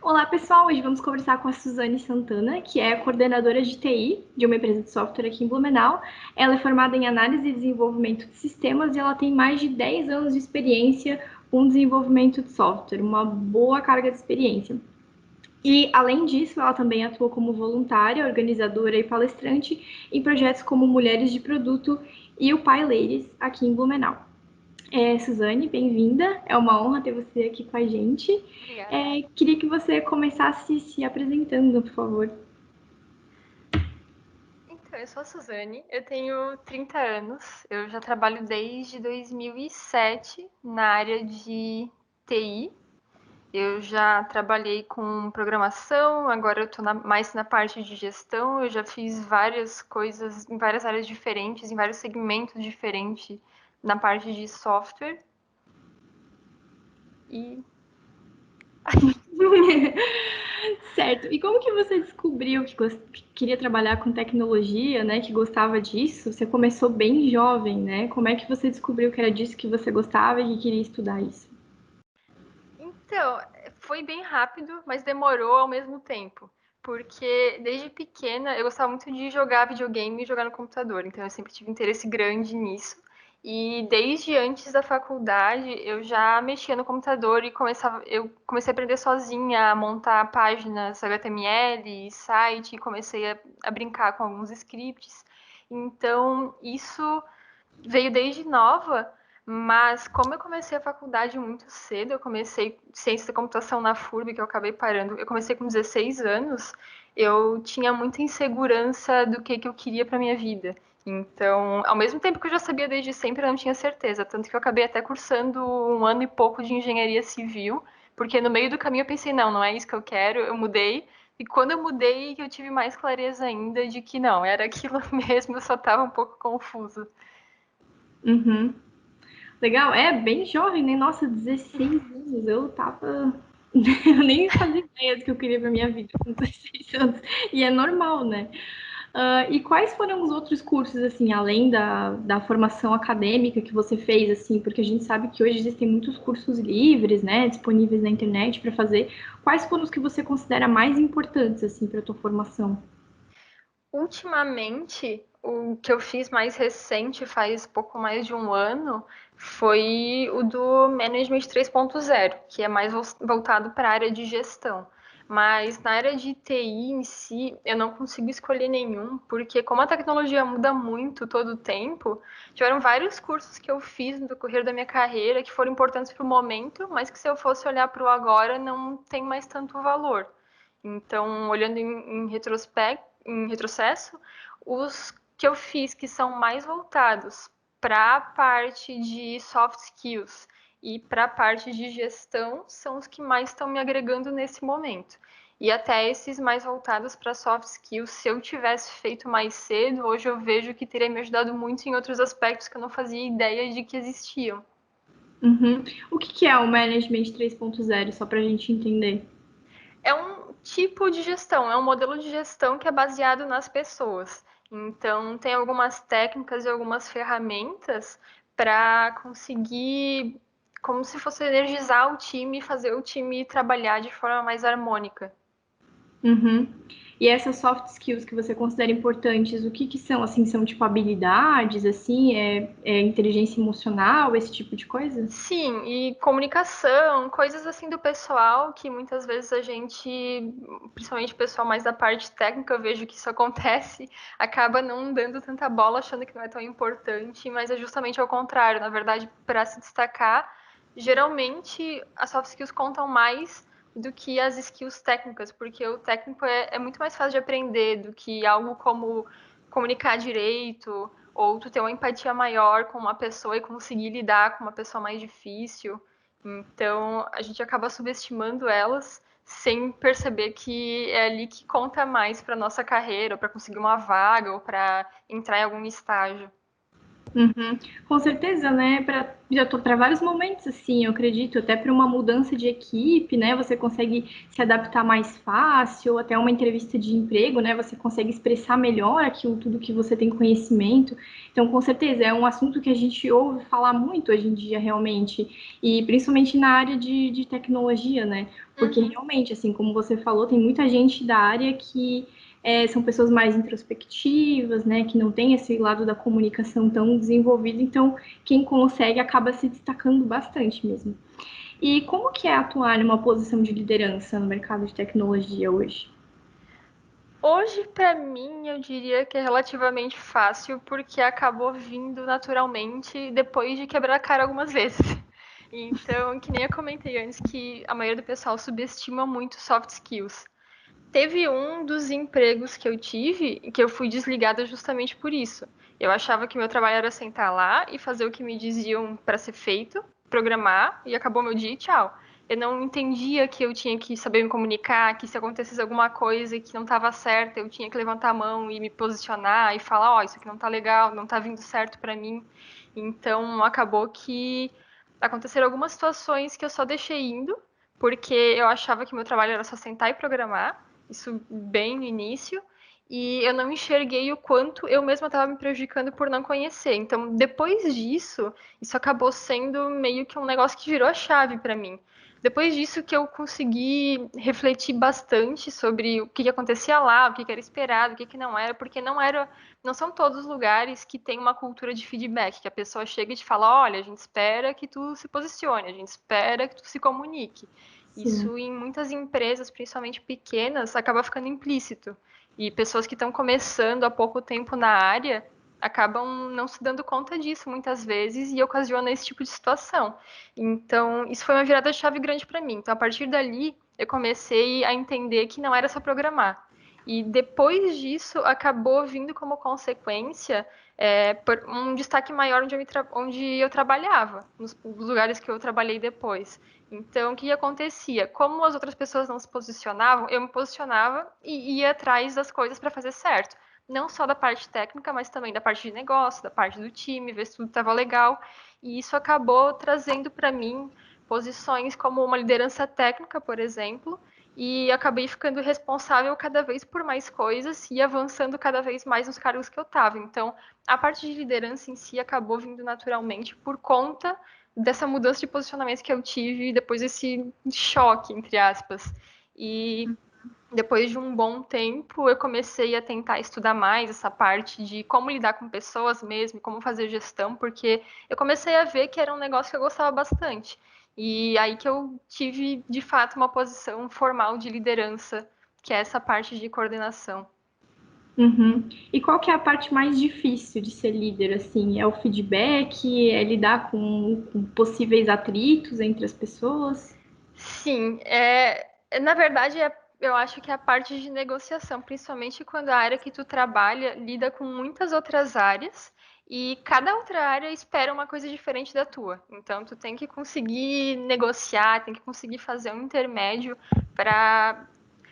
Olá, pessoal! Hoje vamos conversar com a Suzane Santana, que é coordenadora de TI de uma empresa de software aqui em Blumenau. Ela é formada em análise e desenvolvimento de sistemas e ela tem mais de 10 anos de experiência com desenvolvimento de software, uma boa carga de experiência. E, além disso, ela também atua como voluntária, organizadora e palestrante em projetos como Mulheres de Produto e o Pai Ladies aqui em Blumenau. Suzane, bem-vinda. É uma honra ter você aqui com a gente. Obrigada. Queria que você começasse se apresentando, por favor. Então, eu sou a Suzane, eu tenho 30 anos, eu já trabalho desde 2007 na área de TI. Eu já trabalhei com programação, agora eu estou mais na parte de gestão. Eu já fiz várias coisas em várias áreas diferentes, em vários segmentos diferentes na parte de software. E Certo. E como que você descobriu que queria trabalhar com tecnologia, né? Que gostava disso? Você começou bem jovem, né? Como é que você descobriu que era disso que você gostava e que queria estudar isso? então, foi bem rápido, mas demorou ao mesmo tempo. Porque desde pequena eu gostava muito de jogar videogame e jogar no computador, então eu sempre tive interesse grande nisso. E desde antes da faculdade eu já mexia no computador e eu comecei a aprender sozinha a montar páginas HTML, site, e comecei a brincar com alguns scripts. Então isso veio desde nova, mas como eu comecei a faculdade muito cedo, eu comecei ciência da computação na FURB, que eu acabei parando, eu comecei com 16 anos, eu tinha muita insegurança do que eu queria para minha vida. Então, ao mesmo tempo que eu já sabia desde sempre, eu não tinha certeza. Tanto que eu acabei até cursando um ano e pouco de engenharia civil, porque no meio do caminho eu pensei, não, não é isso que eu quero, eu mudei. E quando eu mudei, eu tive mais clareza ainda de que não, era aquilo mesmo, eu só estava um pouco confusa. Uhum. Legal, bem jovem, né? Nossa, 16 anos, eu tava. Eu nem fazia ideia do que eu queria pra minha vida com 16 anos. E é normal, né? E quais foram os outros cursos, assim, além da formação acadêmica que você fez, assim, porque a gente sabe que hoje existem muitos cursos livres, né, disponíveis na internet para fazer. Quais foram os que você considera mais importantes, assim, para a tua formação? Ultimamente, o que eu fiz mais recente, faz pouco mais de um ano, foi o do Management 3.0, que é mais voltado para a área de gestão. Mas na área de TI em si, eu não consigo escolher nenhum, porque como a tecnologia muda muito todo o tempo, tiveram vários cursos que eu fiz no decorrer da minha carreira que foram importantes para o momento, mas que se eu fosse olhar para o agora, não tem mais tanto valor. Então, olhando em retrocesso, os que eu fiz que são mais voltados para a parte de soft skills e para a parte de gestão são os que mais estão me agregando nesse momento. E até esses mais voltados para soft skills, se eu tivesse feito mais cedo, hoje eu vejo que teria me ajudado muito em outros aspectos que eu não fazia ideia de que existiam. Uhum. O que é o Management 3.0, só para a gente entender? É um tipo de gestão, é um modelo de gestão que é baseado nas pessoas. Então, tem algumas técnicas e algumas ferramentas para conseguir, como se fosse energizar o time e fazer o time trabalhar de forma mais harmônica. Uhum. E essas soft skills que você considera importantes, o que que são? Assim, são tipo habilidades, assim, inteligência emocional, esse tipo de coisa? Sim, e comunicação, coisas assim do pessoal que muitas vezes a gente, principalmente o pessoal mais da parte técnica, eu vejo que isso acontece, acaba não dando tanta bola, achando que não é tão importante, mas é justamente ao contrário. Na verdade, para se destacar, geralmente as soft skills contam mais do que as skills técnicas, porque o técnico é muito mais fácil de aprender do que algo como comunicar direito, ou tu ter uma empatia maior com uma pessoa e conseguir lidar com uma pessoa mais difícil. Então, a gente acaba subestimando elas sem perceber que é ali que conta mais para nossa carreira, para conseguir uma vaga ou para entrar em algum estágio. Uhum. Com certeza, né? Já tô para vários momentos, assim, eu acredito, até para uma mudança de equipe, né? Você consegue se adaptar mais fácil, até uma entrevista de emprego, né? Você consegue expressar melhor aquilo tudo que você tem conhecimento. Então, com certeza, é um assunto que a gente ouve falar muito hoje em dia, realmente, e principalmente na área de tecnologia, né? Porque Uhum. realmente, assim, como você falou, tem muita gente da área que são pessoas mais introspectivas, né, que não tem esse lado da comunicação tão desenvolvido, então quem consegue acaba se destacando bastante mesmo. E como que é atuar numa posição de liderança no mercado de tecnologia hoje? Hoje, para mim, eu diria que é relativamente fácil, porque acabou vindo naturalmente depois de quebrar a cara algumas vezes. Então, que nem eu comentei antes, que a maioria do pessoal subestima muito soft skills. Teve um dos empregos que eu tive que eu fui desligada justamente por isso. Eu achava que meu trabalho era sentar lá e fazer o que me diziam para ser feito, programar, e acabou meu dia e tchau. Eu não entendia que eu tinha que saber me comunicar, que se acontecesse alguma coisa que não estava certa, eu tinha que levantar a mão e me posicionar e falar, ó, oh, isso aqui não tá legal, não tá vindo certo para mim. Então, acabou que aconteceram algumas situações que eu só deixei indo, porque eu achava que meu trabalho era só sentar e programar, isso bem no início, e eu não enxerguei o quanto eu mesma estava me prejudicando por não conhecer. Então, depois disso, isso acabou sendo meio que um negócio que virou a chave para mim. Depois disso que eu consegui refletir bastante sobre o que acontecia lá, o que era esperado, o que não era, porque não são todos os lugares que tem uma cultura de feedback, que a pessoa chega e te fala, olha, a gente espera que tu se posicione, a gente espera que tu se comunique. Sim. Isso em muitas empresas, principalmente pequenas, acaba ficando implícito. E pessoas que estão começando há pouco tempo na área acabam não se dando conta disso muitas vezes e ocasiona esse tipo de situação. Então, isso foi uma virada de chave grande para mim. Então, a partir dali, eu comecei a entender que não era só programar. E depois disso, acabou vindo como consequência um destaque maior onde eu trabalhava, nos lugares que eu trabalhei depois. Então, o que acontecia? Como as outras pessoas não se posicionavam, eu me posicionava e ia atrás das coisas para fazer certo. Não só da parte técnica, mas também da parte de negócio, da parte do time, ver se tudo estava legal. E isso acabou trazendo para mim posições como uma liderança técnica, por exemplo, e acabei ficando responsável cada vez por mais coisas e avançando cada vez mais nos cargos que eu estava. Então, a parte de liderança em si acabou vindo naturalmente por conta dessa mudança de posicionamento que eu tive depois desse choque, entre aspas. E depois de um bom tempo, eu comecei a tentar estudar mais essa parte de como lidar com pessoas mesmo, como fazer gestão, porque eu comecei a ver que era um negócio que eu gostava bastante. E aí que eu tive, de fato, uma posição formal de liderança, que é essa parte de coordenação. Uhum. E qual que é a parte mais difícil de ser líder, assim? É o feedback? É lidar com possíveis atritos entre as pessoas? Sim, na verdade, eu acho que é a parte de negociação, principalmente quando a área que tu trabalha lida com muitas outras áreas e cada outra área espera uma coisa diferente da tua. Então, tu tem que conseguir negociar, tem que conseguir fazer um intermédio para.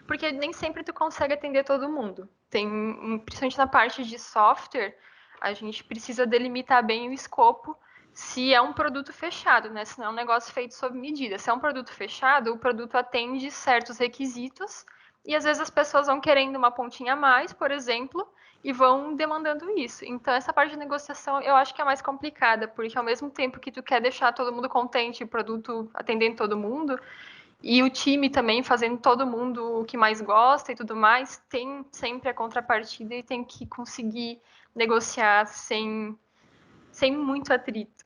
Porque nem sempre tu consegue atender todo mundo. Principalmente na parte de software, a gente precisa delimitar bem o escopo se é um produto fechado, né? Se não é um negócio feito sob medida. Se é um produto fechado, o produto atende certos requisitos e às vezes as pessoas vão querendo uma pontinha a mais, por exemplo, e vão demandando isso. Então, essa parte de negociação eu acho que é mais complicada, porque ao mesmo tempo que tu quer deixar todo mundo contente, o produto atendendo todo mundo, e o time também fazendo todo mundo o que mais gosta e tudo mais, tem sempre a contrapartida e tem que conseguir negociar sem muito atrito.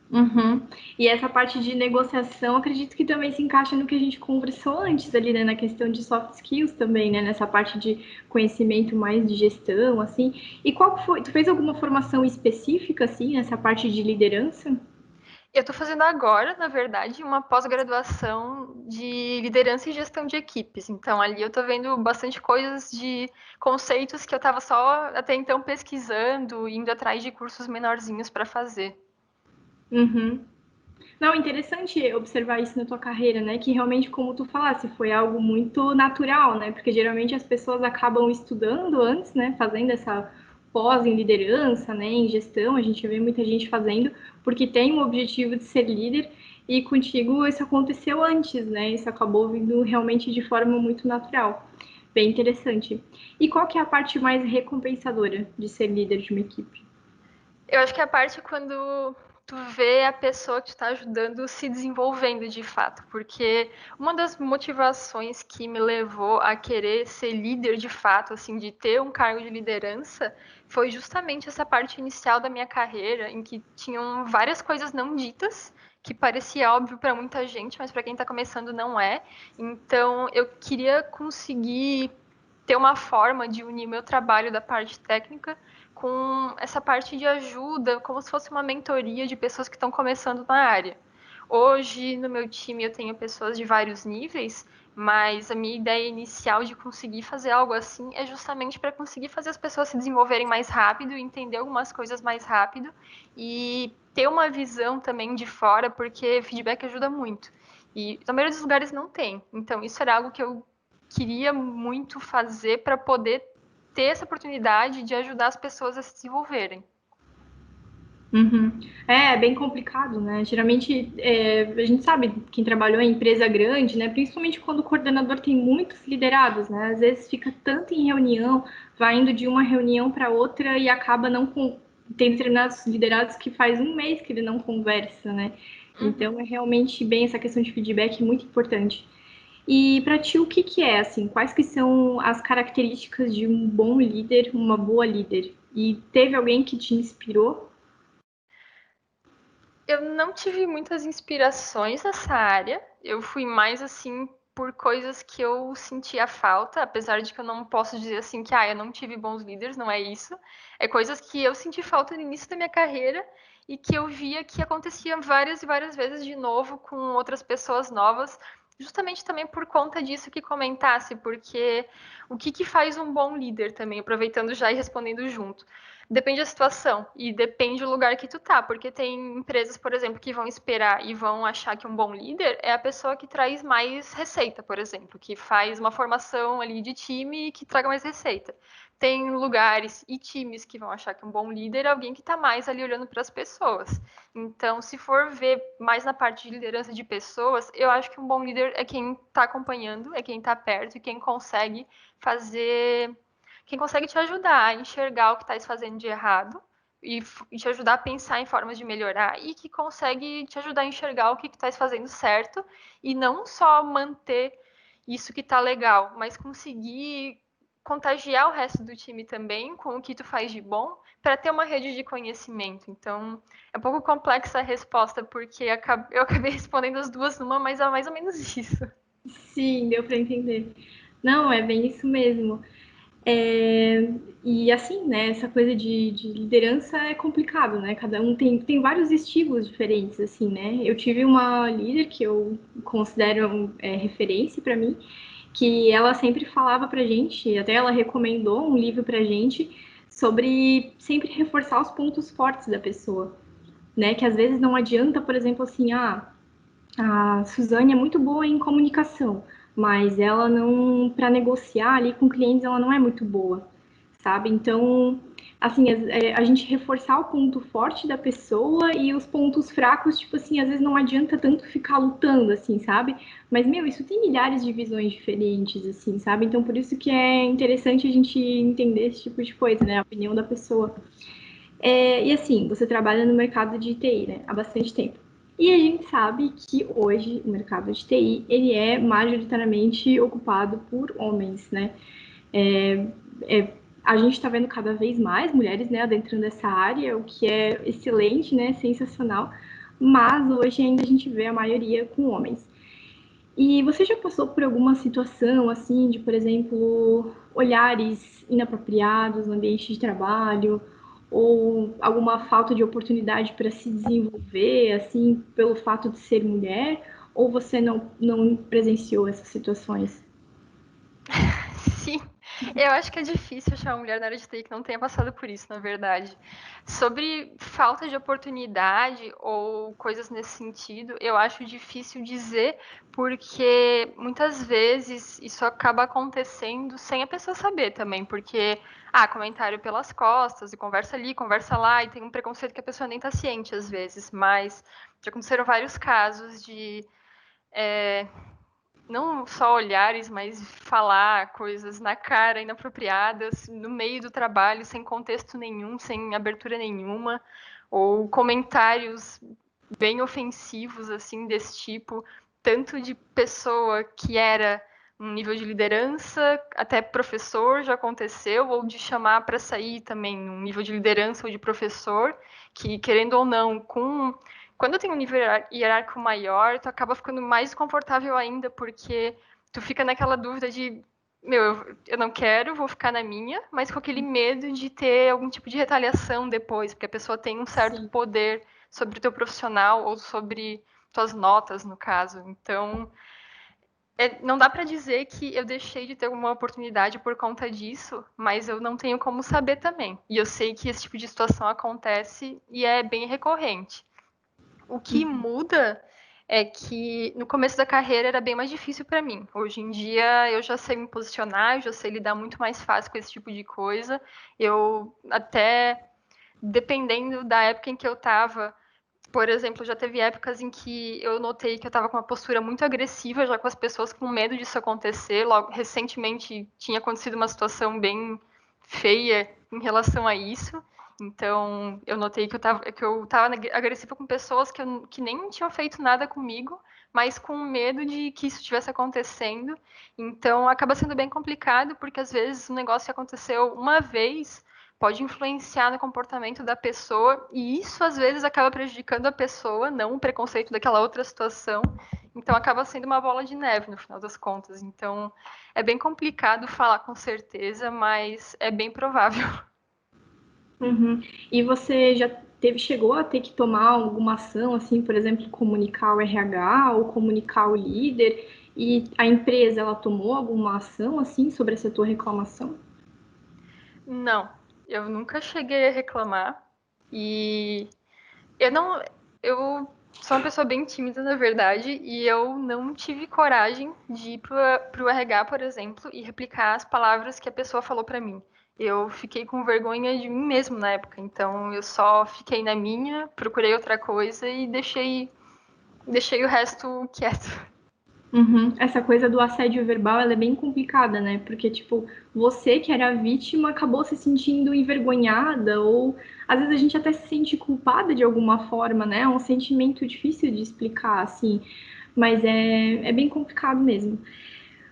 Uhum. E essa parte de negociação, acredito que também se encaixa no que a gente conversou antes ali, né, na questão de soft skills também, né, nessa parte de conhecimento mais de gestão, assim. E qual foi? Tu fez alguma formação específica, assim, nessa parte de liderança? Eu estou fazendo agora, na verdade, uma pós-graduação de liderança e gestão de equipes. Então, ali eu estou vendo bastante coisas de conceitos que eu estava só até então pesquisando, indo atrás de cursos menorzinhos para fazer. Uhum. Não, interessante observar isso na tua carreira, né? Que realmente, como tu falasse, foi algo muito natural, né? Porque geralmente as pessoas acabam estudando antes, né? Fazendo essa pós em liderança, né, em gestão, a gente vê muita gente fazendo porque tem o objetivo de ser líder, e contigo isso aconteceu antes, né? Isso acabou vindo realmente de forma muito natural. Bem interessante. E qual que é a parte mais recompensadora de ser líder de uma equipe? Eu acho que a parte quando tu vê a pessoa que tu tá ajudando se desenvolvendo de fato, porque uma das motivações que me levou a querer ser líder de fato, assim, de ter um cargo de liderança, foi justamente essa parte inicial da minha carreira, em que tinham várias coisas não ditas, que parecia óbvio para muita gente, mas para quem está começando não é. Então, eu queria conseguir ter uma forma de unir meu trabalho da parte técnica com essa parte de ajuda, como se fosse uma mentoria de pessoas que estão começando na área. Hoje, no meu time, eu tenho pessoas de vários níveis, mas a minha ideia inicial de conseguir fazer algo assim é justamente para conseguir fazer as pessoas se desenvolverem mais rápido, entender algumas coisas mais rápido e ter uma visão também de fora, porque feedback ajuda muito. E na maioria dos lugares não tem. Então, isso era algo que eu queria muito fazer para poder ter essa oportunidade de ajudar as pessoas a se desenvolverem. Uhum. É bem complicado, né? Geralmente, a gente sabe, quem trabalhou em empresa grande, né? Principalmente quando o coordenador tem muitos liderados, né? Às vezes fica tanto em reunião, vai indo de uma reunião para outra e acaba não com... Tem determinados liderados que faz um mês que ele não conversa, né? Então, é realmente bem essa questão de feedback muito importante. E para ti, o que que é, assim, quais que são as características de um bom líder, uma boa líder? E teve alguém que te inspirou? Eu não tive muitas inspirações nessa área. Eu fui mais assim por coisas que eu sentia falta, apesar de que eu não posso dizer assim que eu não tive bons líderes, não é isso. É coisas que eu senti falta no início da minha carreira e que eu via que acontecia várias e várias vezes de novo com outras pessoas novas, justamente também por conta disso que comentasse, porque o que faz um bom líder também, aproveitando já e respondendo junto. Depende da situação e depende do lugar que tu tá, porque tem empresas, por exemplo, que vão esperar e vão achar que um bom líder é a pessoa que traz mais receita, por exemplo, que faz uma formação ali de time e que traga mais receita. Tem lugares e times que vão achar que um bom líder é alguém que está mais ali olhando para as pessoas. Então, se for ver mais na parte de liderança de pessoas, eu acho que um bom líder é quem está acompanhando, é quem está perto e quem consegue fazer, quem consegue te ajudar a enxergar o que estás fazendo de errado e te ajudar a pensar em formas de melhorar e que consegue te ajudar a enxergar o que estás fazendo certo e não só manter isso que está legal, mas conseguir contagiar o resto do time também com o que tu faz de bom para ter uma rede de conhecimento. Então, é um pouco complexa a resposta porque eu acabei respondendo as duas numa, mas é mais ou menos isso. Sim, deu para entender. Não, é bem isso mesmo. E assim, né, essa coisa de liderança é complicado, né? Cada um tem vários estilos diferentes, assim, né? Eu tive uma líder que eu considero referência para mim, que ela sempre falava pra gente, até ela recomendou um livro pra gente sobre sempre reforçar os pontos fortes da pessoa, né? Que às vezes não adianta, por exemplo, assim, a Suzane é muito boa em comunicação, mas ela não, para negociar ali com clientes, ela não é muito boa, sabe? Então, assim, a gente reforçar o ponto forte da pessoa e os pontos fracos, tipo assim, às vezes não adianta tanto ficar lutando, assim, sabe? Mas, meu, isso tem milhares de visões diferentes, assim, sabe? Então, por isso que é interessante a gente entender esse tipo de coisa, né? A opinião da pessoa. E assim, você trabalha no mercado de TI, né? Há bastante tempo. E a gente sabe que hoje o mercado de TI ele é majoritariamente ocupado por homens, né? É, a gente está vendo cada vez mais mulheres, né, adentrando essa área, o que é excelente, né, sensacional. Mas hoje ainda a gente vê a maioria com homens. E você já passou por alguma situação assim de, por exemplo, olhares inapropriados no ambiente de trabalho ou alguma falta de oportunidade para se desenvolver, assim, pelo fato de ser mulher? Ou você não presenciou essas situações? Sim, Eu acho que é difícil achar uma mulher na área de TI que não tenha passado por isso, na verdade. Sobre falta de oportunidade ou coisas nesse sentido, eu acho difícil dizer, porque muitas vezes isso acaba acontecendo sem a pessoa saber também, porque, comentário pelas costas, e conversa ali, conversa lá, e tem um preconceito que a pessoa nem tá ciente às vezes, mas já aconteceram vários casos de não só olhares, mas falar coisas na cara inapropriadas, no meio do trabalho, sem contexto nenhum, sem abertura nenhuma, ou comentários bem ofensivos, assim, desse tipo, tanto de pessoa que era um nível de liderança, até professor já aconteceu, ou de chamar para sair também um nível de liderança ou de professor, que querendo ou não, quando tem um nível hierárquico maior, tu acaba ficando mais confortável ainda, porque tu fica naquela dúvida de, eu não quero, vou ficar na minha, mas com aquele medo de ter algum tipo de retaliação depois, porque a pessoa tem um certo Sim. poder sobre o teu profissional ou sobre tuas notas, no caso. Então, não dá para dizer que eu deixei de ter uma oportunidade por conta disso, mas eu não tenho como saber também. E eu sei que esse tipo de situação acontece e é bem recorrente. O que muda é que no começo da carreira era bem mais difícil para mim. Hoje em dia eu já sei me posicionar, eu já sei lidar muito mais fácil com esse tipo de coisa. Eu até, dependendo da época em que eu estava, por exemplo, já teve épocas em que eu notei que eu estava com uma postura muito agressiva já com as pessoas, com medo disso acontecer. Logo, recentemente tinha acontecido uma situação bem feia em relação a isso. Então, eu notei que eu tava agressiva com pessoas que nem tinham feito nada comigo, mas com medo de que isso estivesse acontecendo. Então, acaba sendo bem complicado, porque às vezes um negócio que aconteceu uma vez pode influenciar no comportamento da pessoa, e isso às vezes acaba prejudicando a pessoa, não o preconceito daquela outra situação. Então acaba sendo uma bola de neve no final das contas. Então é bem complicado falar com certeza, mas é bem provável. Uhum. E você já chegou a ter que tomar alguma ação, assim, por exemplo, comunicar o RH ou comunicar o líder, e a empresa, ela tomou alguma ação, assim, sobre essa tua reclamação? Não, eu nunca cheguei a reclamar e eu não, eu sou uma pessoa bem tímida, na verdade, e eu não tive coragem de ir pro RH, por exemplo, e replicar as palavras que a pessoa falou para mim. Eu fiquei com vergonha de mim mesmo na época, então eu só fiquei na minha, procurei outra coisa e deixei o resto quieto. Uhum. Essa coisa do assédio verbal, ela é bem complicada, né? Porque, tipo, você que era a vítima acabou se sentindo envergonhada, ou às vezes a gente até se sente culpada de alguma forma, né? É um sentimento difícil de explicar, assim, mas é bem complicado mesmo.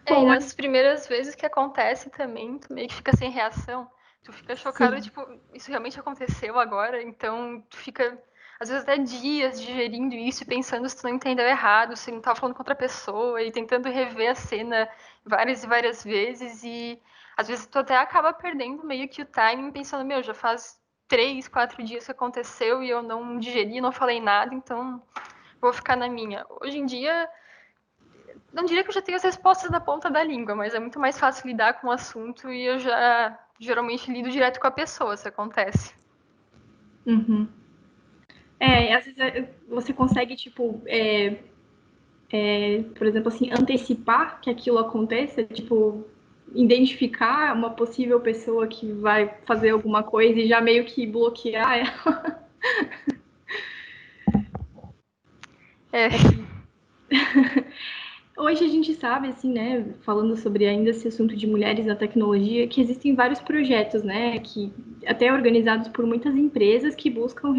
E Bom, mas nas primeiras vezes que acontece também, tu meio que fica sem reação. Tu fica chocado, sim. tipo, isso realmente aconteceu agora? Então, tu fica, às vezes, até dias digerindo isso e pensando se tu não entendeu errado, se não tava falando com outra pessoa e tentando rever a cena várias e várias vezes. E às vezes tu até acaba perdendo meio que o timing, pensando, já faz 3, 4 dias que aconteceu e eu não digeri, não falei nada, então vou ficar na minha. Hoje em dia não diria que eu já tenho as respostas na ponta da língua, mas é muito mais fácil lidar com o assunto e eu já geralmente lido direto com a pessoa, se acontece. Uhum. Às vezes você consegue, tipo, por exemplo, assim, antecipar que aquilo aconteça, tipo, identificar uma possível pessoa que vai fazer alguma coisa e já meio que bloquear ela. É, Hoje a gente sabe, assim, né, falando sobre ainda esse assunto de mulheres na tecnologia, que existem vários projetos, né, que até organizados por muitas empresas que buscam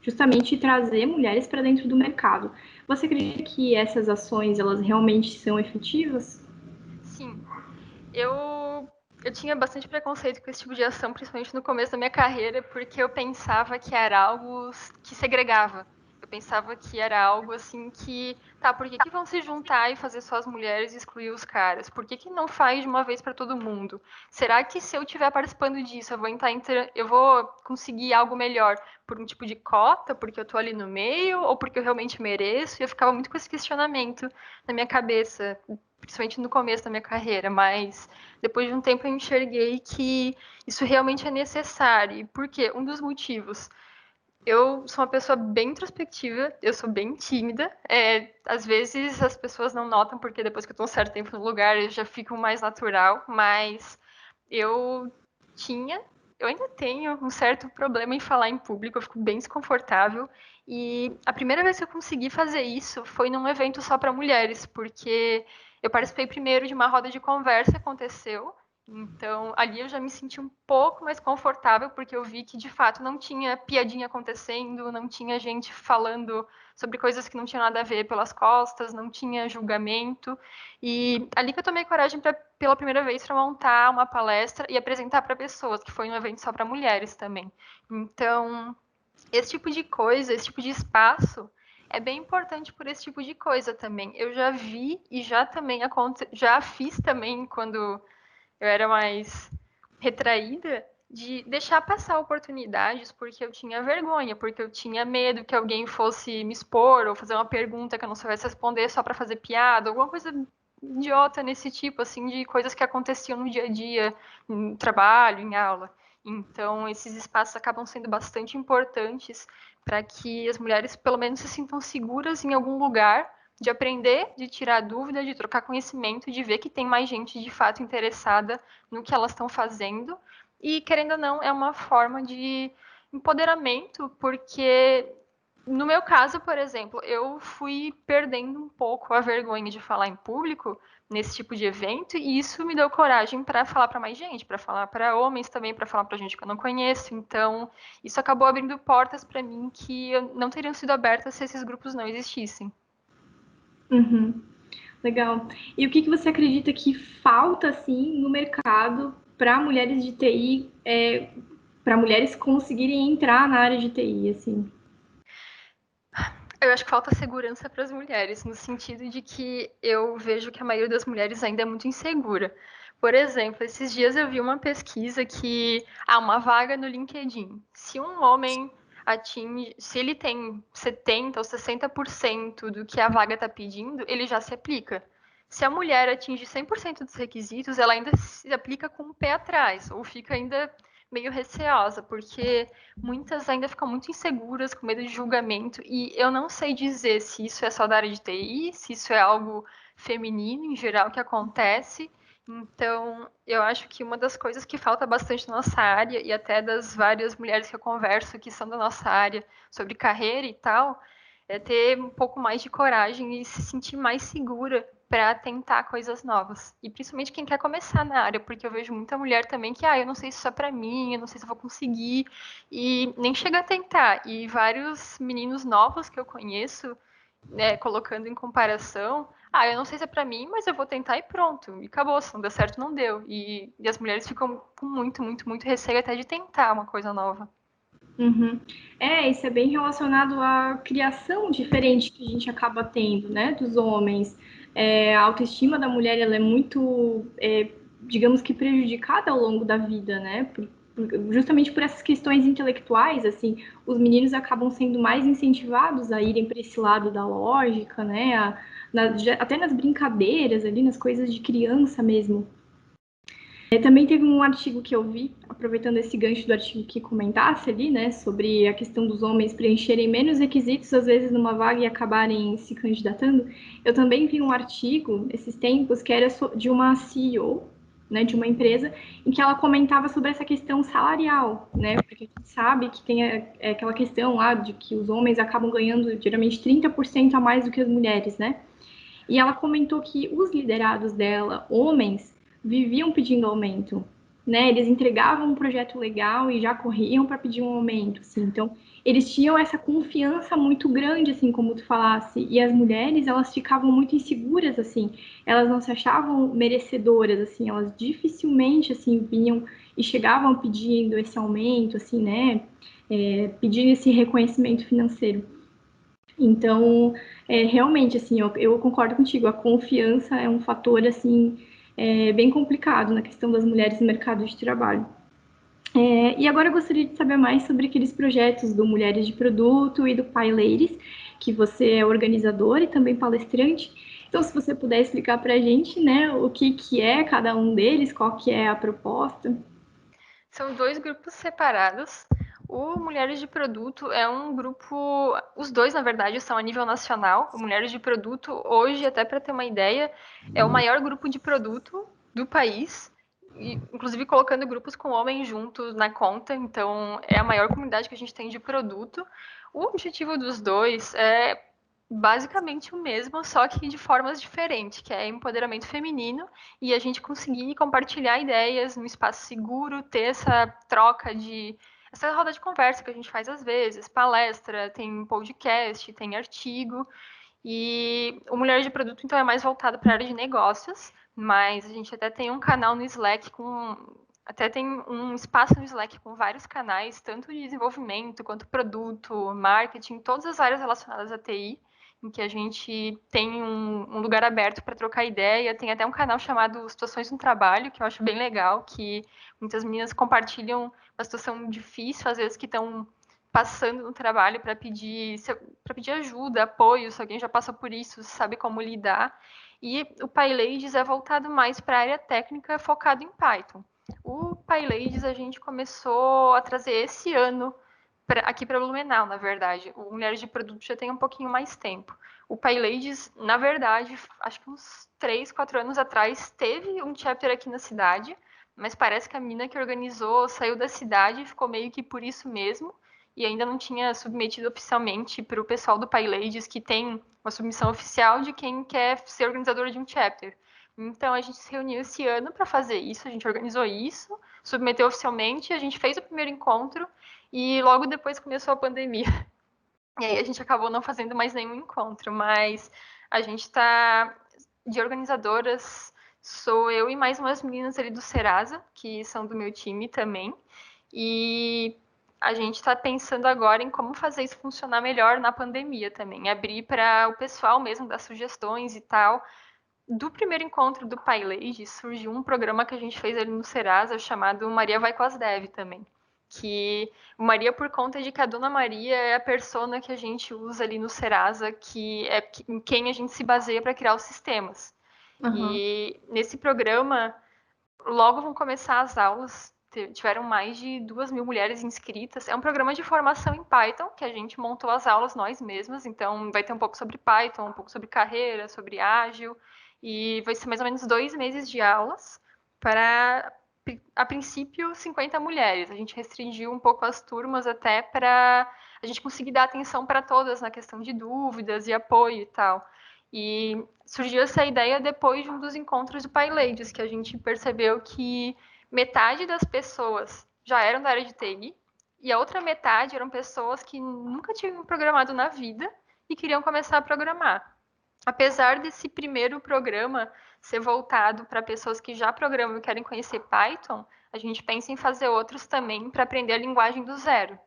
justamente trazer mulheres para dentro do mercado. Você acredita que essas ações, elas realmente são efetivas? sim. Eu tinha bastante preconceito com esse tipo de ação, principalmente no começo da minha carreira, porque eu pensava que era algo que segregava. Eu pensava que era algo assim que, tá, por que vão se juntar e fazer só as mulheres e excluir os caras? Por que não faz de uma vez para todo mundo? Será que se eu estiver participando disso, eu vou conseguir algo melhor por um tipo de cota, porque eu tô ali no meio, ou porque eu realmente mereço? E eu ficava muito com esse questionamento na minha cabeça, principalmente no começo da minha carreira, mas depois de um tempo eu enxerguei que isso realmente é necessário. E por quê? Um dos motivos, eu sou uma pessoa bem introspectiva, eu sou bem tímida. Às vezes as pessoas não notam, porque depois que eu estou um certo tempo no lugar, eu já fico mais natural, mas eu tinha, eu ainda tenho um certo problema em falar em público, eu fico bem desconfortável. E a primeira vez que eu consegui fazer isso foi num evento só para mulheres, porque eu participei primeiro de uma roda de conversa que aconteceu. Então, ali eu já me senti um pouco mais confortável, porque eu vi que de fato não tinha piadinha acontecendo, não tinha gente falando sobre coisas que não tinham nada a ver pelas costas, não tinha julgamento. E ali que eu tomei coragem pela primeira vez para montar uma palestra e apresentar para pessoas, que foi um evento só para mulheres também. Então, esse tipo de coisa, esse tipo de espaço é bem importante por esse tipo de coisa também. Eu já vi e já fiz também quando eu era mais retraída, de deixar passar oportunidades porque eu tinha vergonha, porque eu tinha medo que alguém fosse me expor ou fazer uma pergunta que eu não soubesse responder só para fazer piada, alguma coisa idiota nesse tipo, assim, de coisas que aconteciam no dia a dia, em trabalho, em aula. Então, esses espaços acabam sendo bastante importantes para que as mulheres, pelo menos, se sintam seguras em algum lugar de aprender, de tirar dúvida, de trocar conhecimento, de ver que tem mais gente de fato interessada no que elas estão fazendo. E, querendo ou não, é uma forma de empoderamento, porque no meu caso, por exemplo, eu fui perdendo um pouco a vergonha de falar em público nesse tipo de evento, e isso me deu coragem para falar para mais gente, para falar para homens também, para falar para gente que eu não conheço. Então, isso acabou abrindo portas para mim que não teriam sido abertas se esses grupos não existissem. Uhum, legal. E o que você acredita que falta, assim, no mercado para mulheres de TI, para mulheres conseguirem entrar na área de TI, assim? Eu acho que falta segurança para as mulheres, no sentido de que eu vejo que a maioria das mulheres ainda é muito insegura. Por exemplo, esses dias eu vi uma pesquisa que há uma vaga no LinkedIn. Se um homem atinge, se ele tem 70 ou 60% do que a vaga está pedindo, ele já se aplica. Se a mulher atinge 100% dos requisitos, ela ainda se aplica com o pé atrás, ou fica ainda meio receosa, porque muitas ainda ficam muito inseguras, com medo de julgamento, e eu não sei dizer se isso é só da área de TI, se isso é algo feminino em geral que acontece. Então, eu acho que uma das coisas que falta bastante na nossa área, e até das várias mulheres que eu converso que são da nossa área sobre carreira e tal, é ter um pouco mais de coragem e se sentir mais segura para tentar coisas novas. E principalmente quem quer começar na área, porque eu vejo muita mulher também que, eu não sei se isso é para mim, eu não sei se eu vou conseguir, e nem chega a tentar. E vários meninos novos que eu conheço, né, colocando em comparação, eu não sei se é para mim, mas eu vou tentar e pronto. E acabou, se não der certo, não deu. E as mulheres ficam com muito, muito, muito receio até de tentar uma coisa nova. Uhum. Isso é bem relacionado à criação diferente que a gente acaba tendo, né, dos homens. A autoestima da mulher, ela é muito, digamos que prejudicada ao longo da vida, né, justamente por essas questões intelectuais, assim, os meninos acabam sendo mais incentivados a irem para esse lado da lógica, né, até nas brincadeiras ali, nas coisas de criança mesmo. Também teve um artigo que eu vi, aproveitando esse gancho do artigo que comentasse ali, né, sobre a questão dos homens preencherem menos requisitos, às vezes, numa vaga e acabarem se candidatando. Eu também vi um artigo, esses tempos, que era de uma CEO, né, de uma empresa, em que ela comentava sobre essa questão salarial, né, porque a gente sabe que tem aquela questão lá de que os homens acabam ganhando, geralmente, 30% a mais do que as mulheres, né, e ela comentou que os liderados dela, homens, viviam pedindo aumento, né? Eles entregavam um projeto legal e já corriam para pedir um aumento, assim. Então, eles tinham essa confiança muito grande, assim, como tu falasse. E as mulheres, elas ficavam muito inseguras, assim. Elas não se achavam merecedoras, assim. Elas dificilmente, assim, vinham e chegavam pedindo esse aumento, assim, né? Pedindo esse reconhecimento financeiro. Então, realmente, assim, eu concordo contigo, a confiança é um fator, assim, bem complicado na questão das mulheres no mercado de trabalho. E agora eu gostaria de saber mais sobre aqueles projetos do Mulheres de Produto e do Pai Ladies, que você é organizador e também palestrante. Então, se você puder explicar para a gente, né, o que é cada um deles, qual que é a proposta. São dois grupos separados. O Mulheres de Produto é um grupo, os dois, na verdade, são a nível nacional. O Mulheres de Produto, hoje, até para ter uma ideia, é o maior grupo de produto do país, inclusive colocando grupos com homens juntos na conta, então é a maior comunidade que a gente tem de produto. O objetivo dos dois é basicamente o mesmo, só que de formas diferentes, que é empoderamento feminino e a gente conseguir compartilhar ideias num espaço seguro, ter essa troca de essa roda de conversa que a gente faz às vezes, palestra, tem podcast, tem artigo. E o Mulher de Produto então é mais voltado para a área de negócios, mas a gente até tem um canal no Slack até tem um espaço no Slack com vários canais, tanto de desenvolvimento quanto produto, marketing, todas as áreas relacionadas à TI, em que a gente tem um lugar aberto para trocar ideia. Tem até um canal chamado Situações no Trabalho, que eu acho bem legal, que muitas meninas compartilham uma situação difícil, às vezes que estão passando no trabalho para pedir ajuda, apoio, se alguém já passou por isso, sabe como lidar. E o PyLadies é voltado mais para a área técnica, focado em Python. O PyLadies a gente começou a trazer esse ano aqui para Blumenau, na verdade. O Mulheres de Produto já tem um pouquinho mais tempo. O PyLadies, na verdade, acho que uns 3, 4 anos atrás, teve um chapter aqui na cidade, mas parece que a menina que organizou saiu da cidade e ficou meio que por isso mesmo, e ainda não tinha submetido oficialmente para o pessoal do PyLadies, que tem uma submissão oficial de quem quer ser organizadora de um chapter. Então a gente se reuniu esse ano para fazer isso, a gente organizou isso, submeteu oficialmente, a gente fez o primeiro encontro e logo depois começou a pandemia. E aí a gente acabou não fazendo mais nenhum encontro, mas a gente está de organizadoras, sou eu e mais umas meninas ali do Serasa, que são do meu time também. E a gente está pensando agora em como fazer isso funcionar melhor na pandemia também, abrir para o pessoal mesmo dar sugestões e tal. Do primeiro encontro do PyLage surgiu um programa que a gente fez ali no Serasa chamado Maria Vai com as Dev também. Que o Maria, por conta de que a Dona Maria é a persona que a gente usa ali no Serasa, que é em quem a gente se baseia para criar os sistemas. Uhum. E nesse programa, logo vão começar as aulas. Tiveram mais de 2.000 mulheres inscritas. É um programa de formação em Python, que a gente montou as aulas nós mesmas. Então, vai ter um pouco sobre Python, um pouco sobre carreira, sobre ágil. E vai ser mais ou menos 2 meses de aulas para, a princípio, 50 mulheres. A gente restringiu um pouco as turmas até para a gente conseguir dar atenção para todas na questão de dúvidas e apoio e tal. E surgiu essa ideia depois de um dos encontros do PyLadies, que a gente percebeu que metade das pessoas já eram da área de TI e a outra metade eram pessoas que nunca tinham programado na vida e queriam começar a programar. Apesar desse primeiro programa ser voltado para pessoas que já programam e querem conhecer Python, a gente pensa em fazer outros também para aprender a linguagem do zero.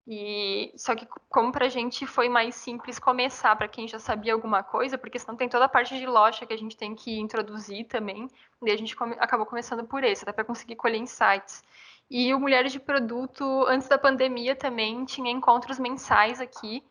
E só que como para a gente foi mais simples começar para quem já sabia alguma coisa, porque senão tem toda a parte de loja que a gente tem que introduzir também, e a gente acabou começando por esse, até para conseguir colher insights. E o Mulheres de Produto, antes da pandemia também, tinha encontros mensais aqui.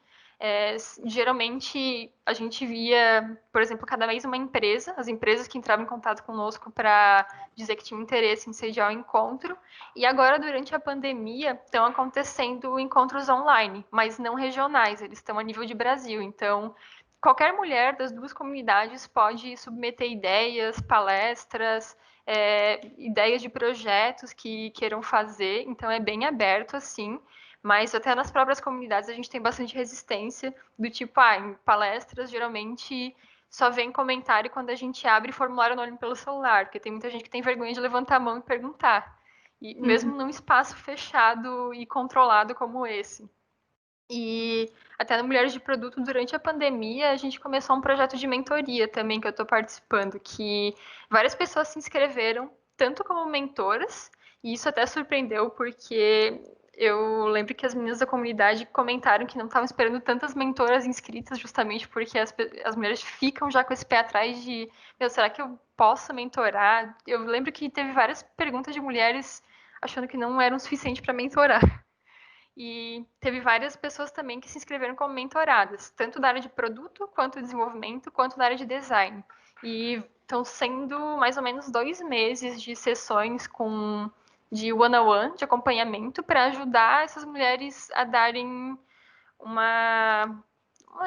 Geralmente a gente via, por exemplo, cada mês uma empresa, as empresas que entravam em contato conosco para dizer que tinham interesse em sediar o encontro. E agora, durante a pandemia, estão acontecendo encontros online, mas não regionais, eles estão a nível de Brasil. Então, qualquer mulher das duas comunidades pode submeter ideias, palestras, ideias de projetos que queiram fazer, então é bem aberto assim. Mas até nas próprias comunidades a gente tem bastante resistência, do tipo, em palestras geralmente só vem comentário quando a gente abre formulário anônimo pelo celular, porque tem muita gente que tem vergonha de levantar a mão e perguntar. E mesmo num espaço fechado e controlado como esse. E até no Mulheres de Produto, durante a pandemia, a gente começou um projeto de mentoria também que eu estou participando, que várias pessoas se inscreveram, tanto como mentoras, e isso até surpreendeu, porque eu lembro que as meninas da comunidade comentaram que não estavam esperando tantas mentoras inscritas, justamente porque as mulheres ficam já com esse pé atrás de, meu, será que eu posso mentorar? Eu lembro que teve várias perguntas de mulheres achando que não eram suficiente para mentorar. E teve várias pessoas também que se inscreveram como mentoradas, tanto da área de produto, quanto desenvolvimento, quanto da área de design. E estão sendo mais ou menos 2 meses de sessões de one-on-one, de acompanhamento, para ajudar essas mulheres a darem uma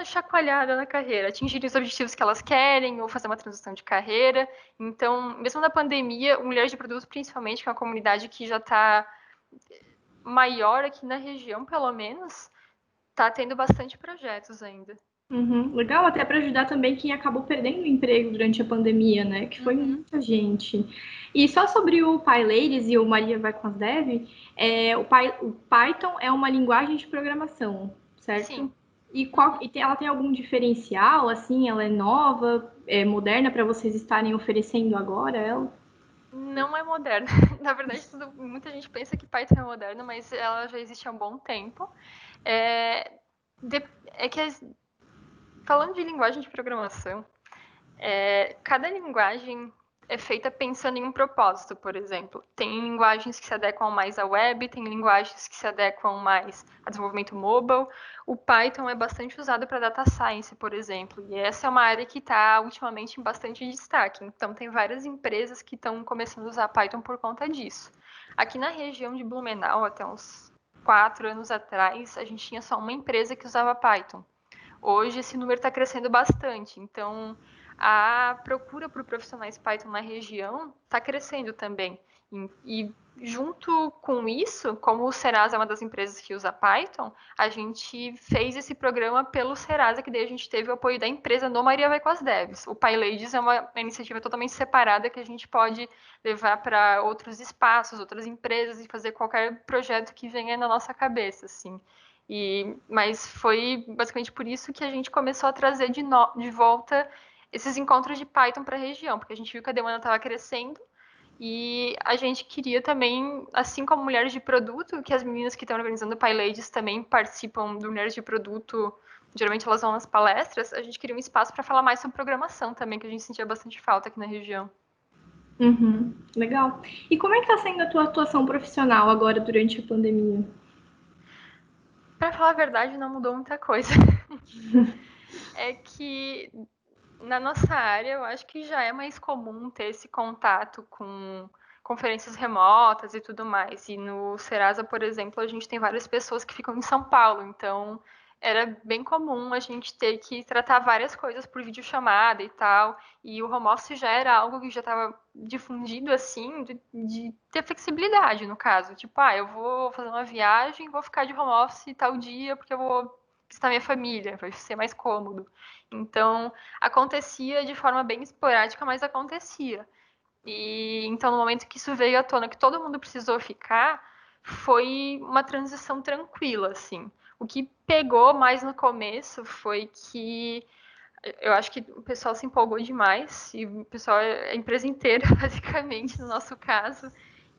chacoalhada na carreira, atingirem os objetivos que elas querem ou fazer uma transição de carreira. Então, mesmo na pandemia, o Mulheres de Produto, principalmente, que é uma comunidade que já está maior aqui na região, pelo menos, tá tendo bastante projetos ainda. Uhum. Legal, até para ajudar também quem acabou perdendo o emprego durante a pandemia, né? Que foi muita gente. E só sobre o PyLadies e o Maria vai com as Dev, o Python é uma linguagem de programação, certo? Sim. Ela tem algum diferencial, assim, ela é nova, é moderna para vocês estarem oferecendo agora ela? Não é moderna. Na verdade, muita gente pensa que Python é moderna, mas ela já existe há um bom tempo. É, é que, falando de linguagem de programação, cada linguagem é feita pensando em um propósito, por exemplo. Tem linguagens que se adequam mais à web, tem linguagens que se adequam mais a desenvolvimento mobile. O Python é bastante usado para data science, por exemplo, e essa é uma área que está ultimamente em bastante destaque. Então, tem várias empresas que estão começando a usar Python por conta disso. Aqui na região de Blumenau, até uns 4 anos atrás, a gente tinha só uma empresa que usava Python. Hoje esse número está crescendo bastante, então a procura por profissionais Python na região está crescendo também. E junto com isso, como o Serasa é uma das empresas que usa Python, a gente fez esse programa pelo Serasa, que daí a gente teve o apoio da empresa no Maria Vai com as Devs. O PyLadies é uma iniciativa totalmente separada que a gente pode levar para outros espaços, outras empresas e fazer qualquer projeto que venha na nossa cabeça, assim. Mas foi basicamente por isso que a gente começou a trazer de volta esses encontros de Python para a região, porque a gente viu que a demanda estava crescendo e a gente queria também, assim como Mulheres de Produto, que as meninas que estão organizando o PyLadies também participam do Mulheres de Produto, geralmente elas vão nas palestras, a gente queria um espaço para falar mais sobre programação também, que a gente sentia bastante falta aqui na região. Uhum. Legal. E como é que está sendo a tua atuação profissional agora durante a pandemia? Para falar a verdade, não mudou muita coisa. É que na nossa área, eu acho que já é mais comum ter esse contato com conferências remotas e tudo mais. E no Serasa, por exemplo, a gente tem várias pessoas que ficam em São Paulo, então era bem comum a gente ter que tratar várias coisas por videochamada e tal. E o home office já era algo que já estava difundido assim, de ter flexibilidade no caso. Tipo, eu vou fazer uma viagem, vou ficar de home office tal dia porque eu vou visitar minha família, vai ser mais cômodo. Então, acontecia de forma bem esporádica, mas acontecia. E então, no momento que isso veio à tona, que todo mundo precisou ficar, foi uma transição tranquila, assim. O que pegou mais no começo foi que eu acho que o pessoal se empolgou demais, e o pessoal, a empresa inteira, basicamente, no nosso caso,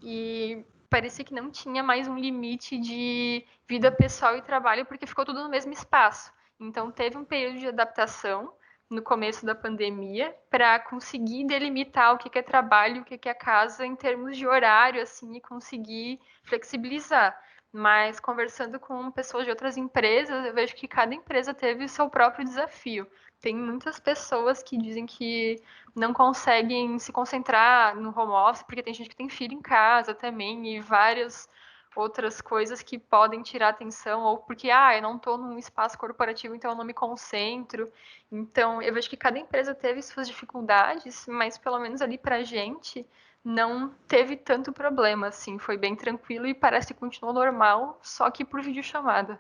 e parecia que não tinha mais um limite de vida pessoal e trabalho, porque ficou tudo no mesmo espaço. Então, teve um período de adaptação no começo da pandemia para conseguir delimitar o que é trabalho e o que é casa em termos de horário, assim, e conseguir flexibilizar. Mas conversando com pessoas de outras empresas, eu vejo que cada empresa teve o seu próprio desafio. Tem muitas pessoas que dizem que não conseguem se concentrar no home office, porque tem gente que tem filho em casa também, e várias outras coisas que podem tirar atenção, ou porque, eu não estou num espaço corporativo, então eu não me concentro. Então, eu vejo que cada empresa teve suas dificuldades, mas pelo menos ali pra gente, não teve tanto problema, assim, foi bem tranquilo e parece que continuou normal, só que por videochamada.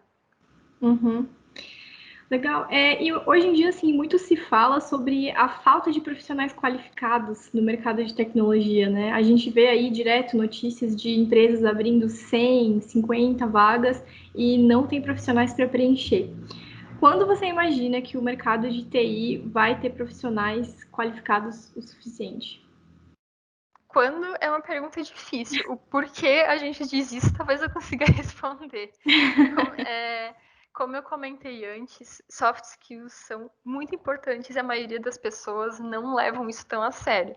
Uhum. Legal. E hoje em dia, assim, muito se fala sobre a falta de profissionais qualificados no mercado de tecnologia, né? A gente vê aí direto notícias de empresas abrindo 100, 50 vagas e não tem profissionais para preencher. Quando você imagina que o mercado de TI vai ter profissionais qualificados o suficiente? Quando é uma pergunta difícil. O porquê a gente diz isso, talvez eu consiga responder. Como eu comentei antes, soft skills são muito importantes e a maioria das pessoas não levam isso tão a sério.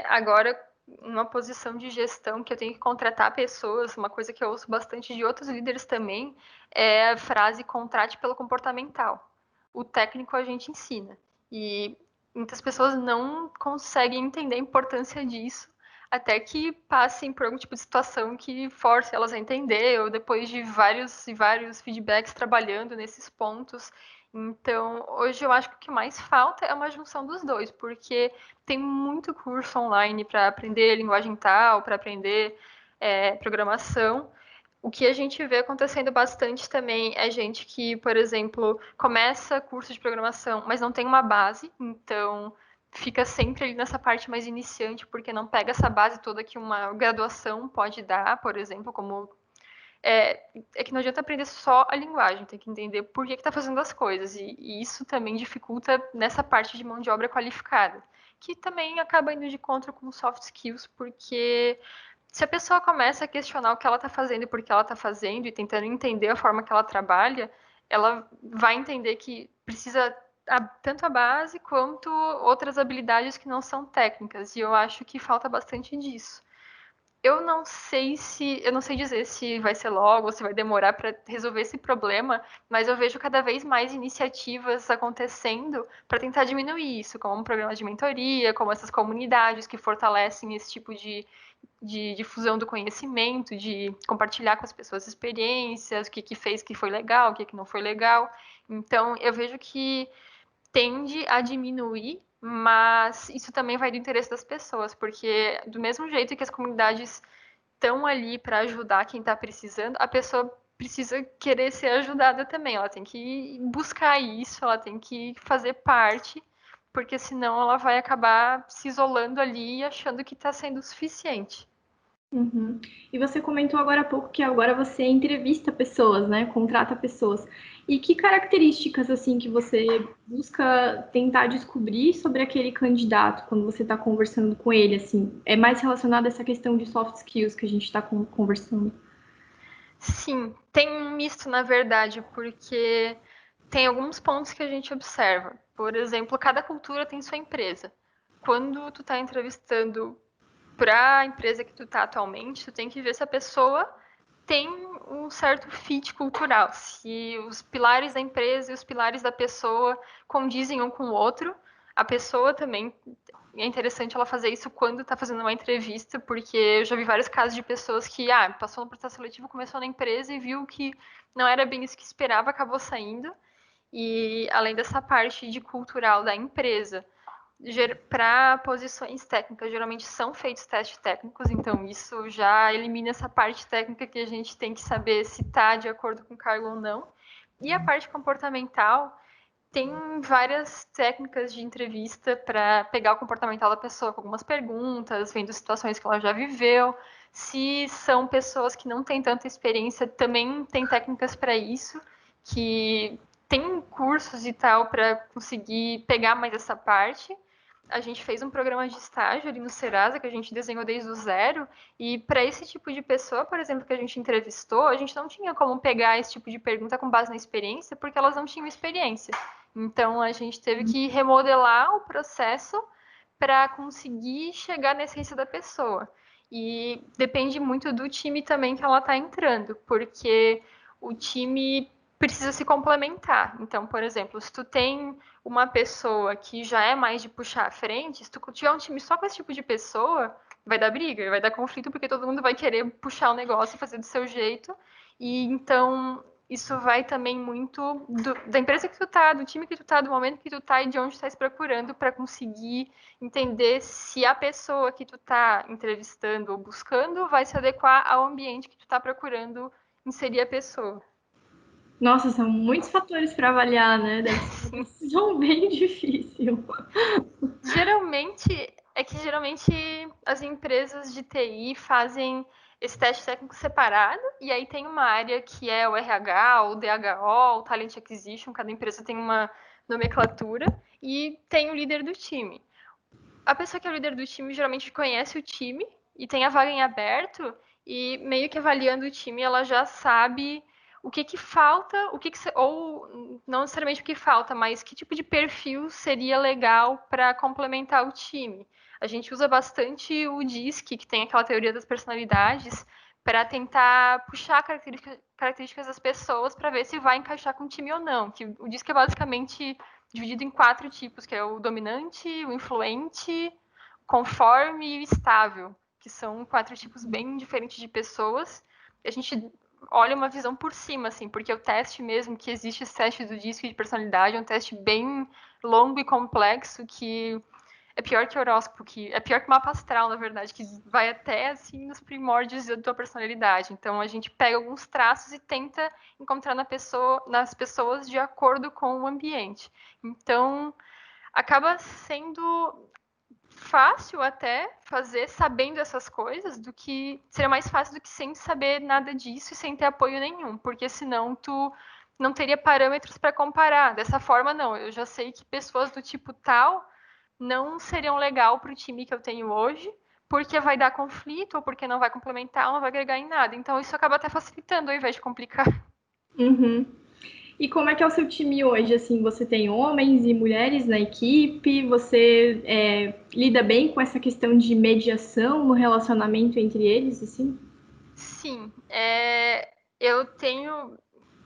Agora, numa posição de gestão que eu tenho que contratar pessoas, uma coisa que eu ouço bastante de outros líderes também, é a frase contrate pelo comportamental. O técnico a gente ensina. E muitas pessoas não conseguem entender a importância disso até que passem por algum tipo de situação que force elas a entender, ou depois de vários e vários feedbacks trabalhando nesses pontos. Então, hoje eu acho que o que mais falta é uma junção dos dois, porque tem muito curso online para aprender linguagem tal, para aprender programação. O que a gente vê acontecendo bastante também é gente que, por exemplo, começa curso de programação, mas não tem uma base, então fica sempre ali nessa parte mais iniciante, porque não pega essa base toda que uma graduação pode dar, por exemplo, como é que não adianta aprender só a linguagem, tem que entender por que está fazendo as coisas, e isso também dificulta nessa parte de mão de obra qualificada, que também acaba indo de contra com soft skills, porque se a pessoa começa a questionar o que ela está fazendo e por que ela está fazendo, e tentando entender a forma que ela trabalha, ela vai entender que precisa tanto a base quanto outras habilidades que não são técnicas, e eu acho que falta bastante disso. Eu não sei dizer se vai ser logo ou se vai demorar para resolver esse problema, mas eu vejo cada vez mais iniciativas acontecendo para tentar diminuir isso, como um programa de mentoria, como essas comunidades que fortalecem esse tipo de difusão do conhecimento, de compartilhar com as pessoas experiências, o que fez que foi legal, o que não foi legal. Então, eu vejo que tende a diminuir, mas isso também vai do interesse das pessoas, porque do mesmo jeito que as comunidades estão ali para ajudar quem está precisando, a pessoa precisa querer ser ajudada também. Ela tem que buscar isso, ela tem que fazer parte, porque senão ela vai acabar se isolando ali e achando que está sendo o suficiente. Uhum. E você comentou agora há pouco que agora você entrevista pessoas, né? Contrata pessoas. E que características assim que você busca tentar descobrir sobre aquele candidato quando você está conversando com ele, assim? É mais relacionado a essa questão de soft skills que a gente está conversando. Sim, tem um misto, na verdade, porque tem alguns pontos que a gente observa. Por exemplo, cada cultura tem sua empresa. Quando tu está entrevistando para a empresa que tu está atualmente, tu tem que ver se a pessoa tem um certo fit cultural, se os pilares da empresa e os pilares da pessoa condizem um com o outro. A pessoa também é interessante ela fazer isso quando está fazendo uma entrevista, porque eu já vi vários casos de pessoas que passou no processo seletivo, começou na empresa e viu que não era bem isso que esperava, acabou saindo. E além dessa parte de cultural da empresa, para posições técnicas, geralmente são feitos testes técnicos, então isso já elimina essa parte técnica que a gente tem que saber se está de acordo com o cargo ou não. E a parte comportamental, tem várias técnicas de entrevista para pegar o comportamental da pessoa com algumas perguntas, vendo situações que ela já viveu. Se são pessoas que não têm tanta experiência, também tem técnicas para isso, que tem cursos e tal para conseguir pegar mais essa parte. A gente fez um programa de estágio ali no Serasa, que a gente desenhou desde o zero, e para esse tipo de pessoa, por exemplo, que a gente entrevistou, a gente não tinha como pegar esse tipo de pergunta com base na experiência, porque elas não tinham experiência. Então, a gente teve que remodelar o processo para conseguir chegar na essência da pessoa. E depende muito do time também que ela está entrando, porque o time precisa se complementar. Então, por exemplo, se tu tem uma pessoa que já é mais de puxar à frente, se tu tiver um time só com esse tipo de pessoa, vai dar briga, vai dar conflito, porque todo mundo vai querer puxar o negócio e fazer do seu jeito. E então isso vai também muito da empresa que tu tá, do time que tu tá, do momento que tu tá e de onde tu tá se procurando para conseguir entender se a pessoa que tu tá entrevistando ou buscando vai se adequar ao ambiente que tu tá procurando inserir a pessoa. Nossa, são muitos fatores para avaliar, né? Deve ser uma decisão bem difícil. Geralmente as empresas de TI fazem esse teste técnico separado, e aí tem uma área que é o RH, o DHO, o Talent Acquisition, cada empresa tem uma nomenclatura, e tem o líder do time. A pessoa que é o líder do time geralmente conhece o time e tem a vaga em aberto e meio que avaliando o time, ela já sabe o que falta, ou não necessariamente o que falta, mas que tipo de perfil seria legal para complementar o time. A gente usa bastante o DISC, que tem aquela teoria das personalidades, para tentar puxar características das pessoas para ver se vai encaixar com o time ou não. Que o DISC é basicamente dividido em 4 tipos, que é o dominante, o influente, conforme e estável, que são 4 tipos bem diferentes de pessoas. A gente olha uma visão por cima, assim, porque o teste mesmo, que existe esse teste do DISC de personalidade, é um teste bem longo e complexo, que é pior que horóscopo, que é pior que mapa astral, na verdade, que vai até, assim, nos primórdios da tua personalidade. Então, a gente pega alguns traços e tenta encontrar nas pessoas de acordo com o ambiente. Então, acaba sendo fácil até fazer sabendo essas coisas do que seria mais fácil do que sem saber nada disso e sem ter apoio nenhum, porque senão tu não teria parâmetros para comparar. Dessa forma, não. Eu já sei que pessoas do tipo tal não seriam legal para o time que eu tenho hoje, porque vai dar conflito ou porque não vai complementar, ou não vai agregar em nada. Então isso acaba até facilitando ao invés de complicar. Uhum. E como é que é o seu time hoje? Assim, você tem homens e mulheres na equipe? Você lida bem com essa questão de mediação no relacionamento entre eles, assim? Sim, eu tenho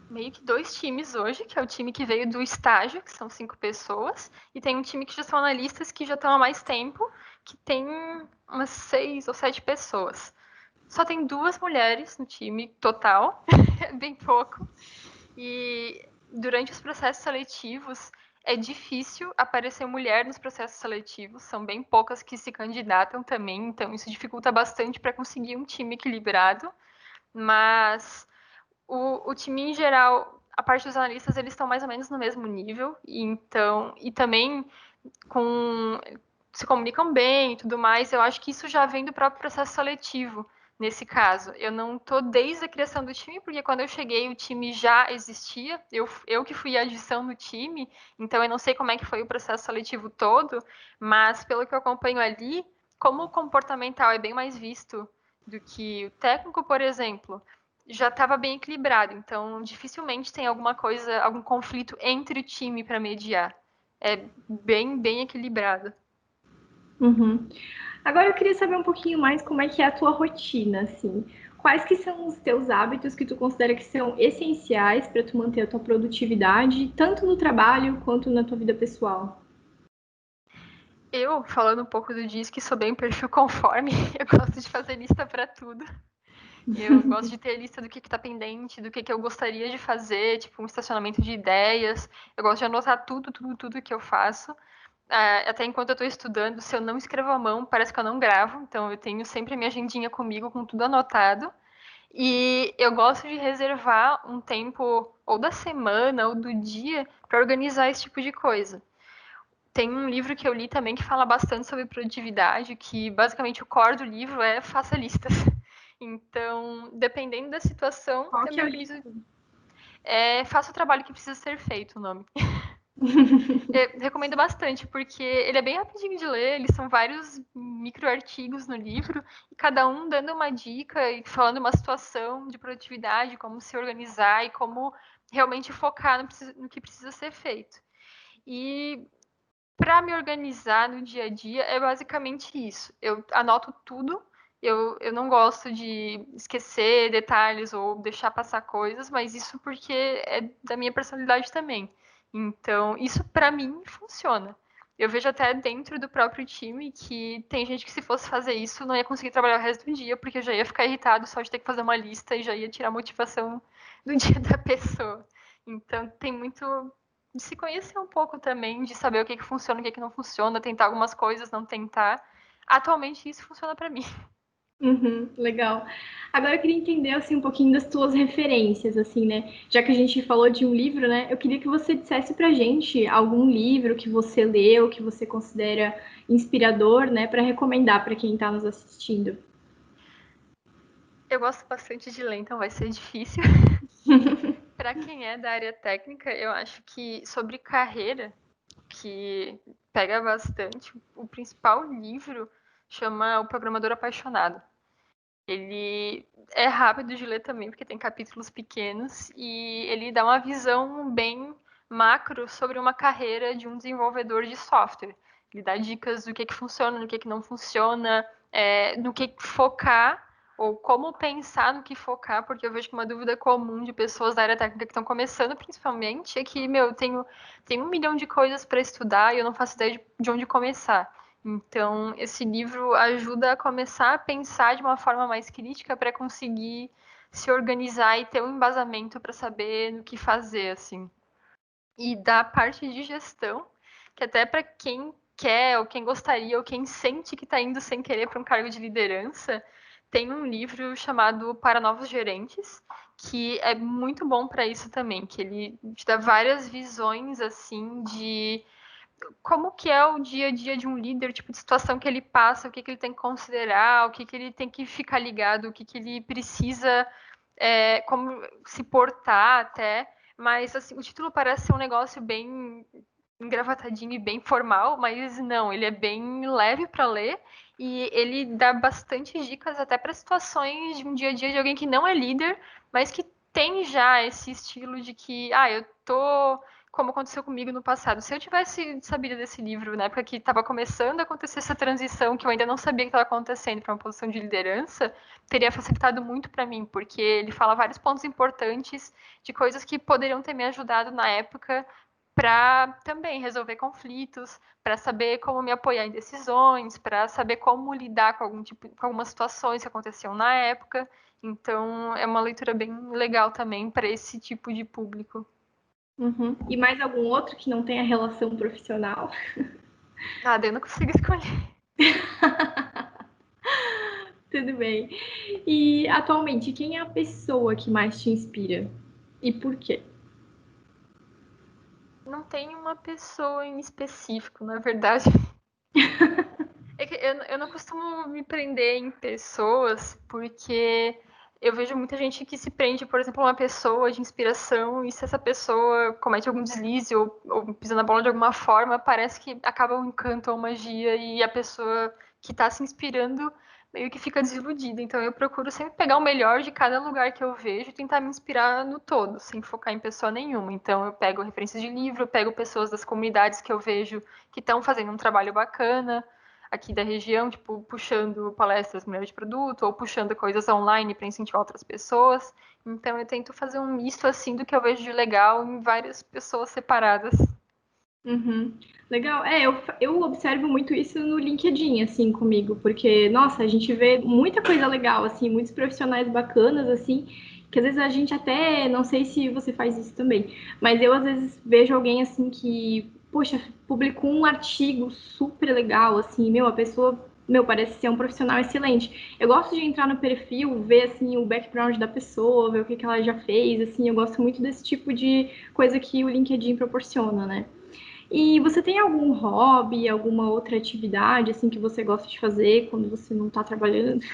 meio que 2 times hoje, que é o time que veio do estágio, que são 5 pessoas, e tem um time que já são analistas que já estão há mais tempo, que tem umas 6 ou 7 pessoas. Só tem 2 mulheres no time total, é bem pouco. E durante os processos seletivos é difícil aparecer mulher nos processos seletivos, são bem poucas que se candidatam também, então isso dificulta bastante para conseguir um time equilibrado, mas o time em geral, a parte dos analistas, eles estão mais ou menos no mesmo nível, e também com se comunicam bem e tudo mais. Eu acho que isso já vem do próprio processo seletivo. Nesse caso, eu não tô desde a criação do time, porque quando eu cheguei o time já existia, eu que fui a adição no time, então eu não sei como é que foi o processo seletivo todo, mas pelo que eu acompanho ali, como o comportamental é bem mais visto do que o técnico, por exemplo, já estava bem equilibrado, então dificilmente tem alguma coisa, algum conflito entre o time para mediar. É bem equilibrado. Uhum. Agora eu queria saber um pouquinho mais como é que é a tua rotina, assim. Quais que são os teus hábitos que tu considera que são essenciais para tu manter a tua produtividade, tanto no trabalho quanto na tua vida pessoal? Eu, falando um pouco do disco, sou bem perfil conforme, eu gosto de fazer lista para tudo. Eu gosto de ter lista do que está pendente, do que eu gostaria de fazer, tipo um estacionamento de ideias. Eu gosto de anotar tudo que eu faço. Até enquanto eu estou estudando, se eu não escrevo à mão, parece que eu não gravo. Então eu tenho sempre a minha agendinha comigo com tudo anotado. E eu gosto de reservar um tempo, ou da semana, ou do dia, para organizar esse tipo de coisa. Tem um livro que eu li também que fala bastante sobre produtividade, que basicamente o core do livro é faça listas. Então, dependendo da situação, Qual eu que é me o organizo. livro? Faça o trabalho que precisa ser feito, o nome. Recomendo bastante, porque ele é bem rapidinho de ler, eles são vários micro artigos no livro, e cada um dando uma dica e falando uma situação de produtividade, como se organizar e como realmente focar no que precisa ser feito. E para me organizar no dia a dia é basicamente isso. Eu anoto tudo. Eu não gosto de esquecer detalhes ou deixar passar coisas, mas isso porque é da minha personalidade também. Então, isso para mim funciona. Eu vejo até dentro do próprio time que tem gente que se fosse fazer isso não ia conseguir trabalhar o resto do dia, porque já ia ficar irritado só de ter que fazer uma lista e já ia tirar a motivação do dia da pessoa. Então, tem muito de se conhecer um pouco também, de saber o que funciona, o que não funciona, tentar algumas coisas, não tentar. Atualmente isso funciona para mim. Uhum, legal. Agora eu queria entender assim um pouquinho das tuas referências, assim, né? Já que a gente falou de um livro, né? Eu queria que você dissesse pra gente algum livro que você leu, que você considera inspirador, né, para recomendar para quem está nos assistindo. Eu gosto bastante de ler, então vai ser difícil. Para quem é da área técnica, eu acho que sobre carreira, que pega bastante. O principal livro chama O Programador Apaixonado. Ele é rápido de ler também, porque tem capítulos pequenos, e ele dá uma visão bem macro sobre uma carreira de um desenvolvedor de software. Ele dá dicas do que funciona, do que não funciona, no que focar, ou como pensar no que focar, porque eu vejo que uma dúvida comum de pessoas da área técnica que estão começando, principalmente, é que, tenho 1 milhão de coisas para estudar e eu não faço ideia de onde começar. Então, esse livro ajuda a começar a pensar de uma forma mais crítica para conseguir se organizar e ter um embasamento para saber no que fazer, assim. E da parte de gestão, que até para quem quer, ou quem gostaria, ou quem sente que está indo sem querer para um cargo de liderança, tem um livro chamado Para Novos Gerentes, que é muito bom para isso também, que ele te dá várias visões, assim, de como que é o dia a dia de um líder, tipo de situação que ele passa, o que ele tem que considerar, o que ele tem que ficar ligado, o que ele precisa, como se portar até. Mas assim, o título parece ser um negócio bem engravatadinho e bem formal, mas não, ele é bem leve para ler e ele dá bastante dicas até para situações de um dia a dia de alguém que não é líder, mas que tem já esse estilo de que, eu tô como aconteceu comigo no passado. Se eu tivesse sabido desse livro na época que estava começando a acontecer essa transição, que eu ainda não sabia que estava acontecendo para uma posição de liderança, teria facilitado muito para mim, porque ele fala vários pontos importantes de coisas que poderiam ter me ajudado na época para também resolver conflitos, para saber como me apoiar em decisões, para saber como lidar com com algumas situações que aconteciam na época. Então, é uma leitura bem legal também para esse tipo de público. Uhum. E mais algum outro que não tenha relação profissional? Nada, eu não consigo escolher. Tudo bem. E atualmente, quem é a pessoa que mais te inspira? E por quê? Não tem uma pessoa em específico, na verdade. É que eu não costumo me prender em pessoas, porque eu vejo muita gente que se prende, por exemplo, a uma pessoa de inspiração, e se essa pessoa comete algum deslize ou pisa na bola de alguma forma, parece que acaba um encanto ou magia, e a pessoa que está se inspirando meio que fica desiludida. Então eu procuro sempre pegar o melhor de cada lugar que eu vejo e tentar me inspirar no todo, sem focar em pessoa nenhuma. Então eu pego referências de livro, eu pego pessoas das comunidades que eu vejo que estão fazendo um trabalho bacana aqui da região, tipo, puxando palestras mulheres de produto ou puxando coisas online para incentivar outras pessoas. Então eu tento fazer um misto assim do que eu vejo de legal em várias pessoas separadas. Uhum. Legal. Eu observo muito isso no LinkedIn, assim, comigo, porque, nossa, a gente vê muita coisa legal, assim, muitos profissionais bacanas, assim, que às vezes a gente até, não sei se você faz isso também, mas eu às vezes vejo alguém, assim, que, poxa, publicou um artigo super legal, assim, meu, a pessoa, meu, parece ser um profissional excelente. Eu gosto de entrar no perfil, ver, assim, o background da pessoa, ver o que ela já fez, assim, eu gosto muito desse tipo de coisa que o LinkedIn proporciona, né? E você tem algum hobby, alguma outra atividade assim que você gosta de fazer quando você não está trabalhando?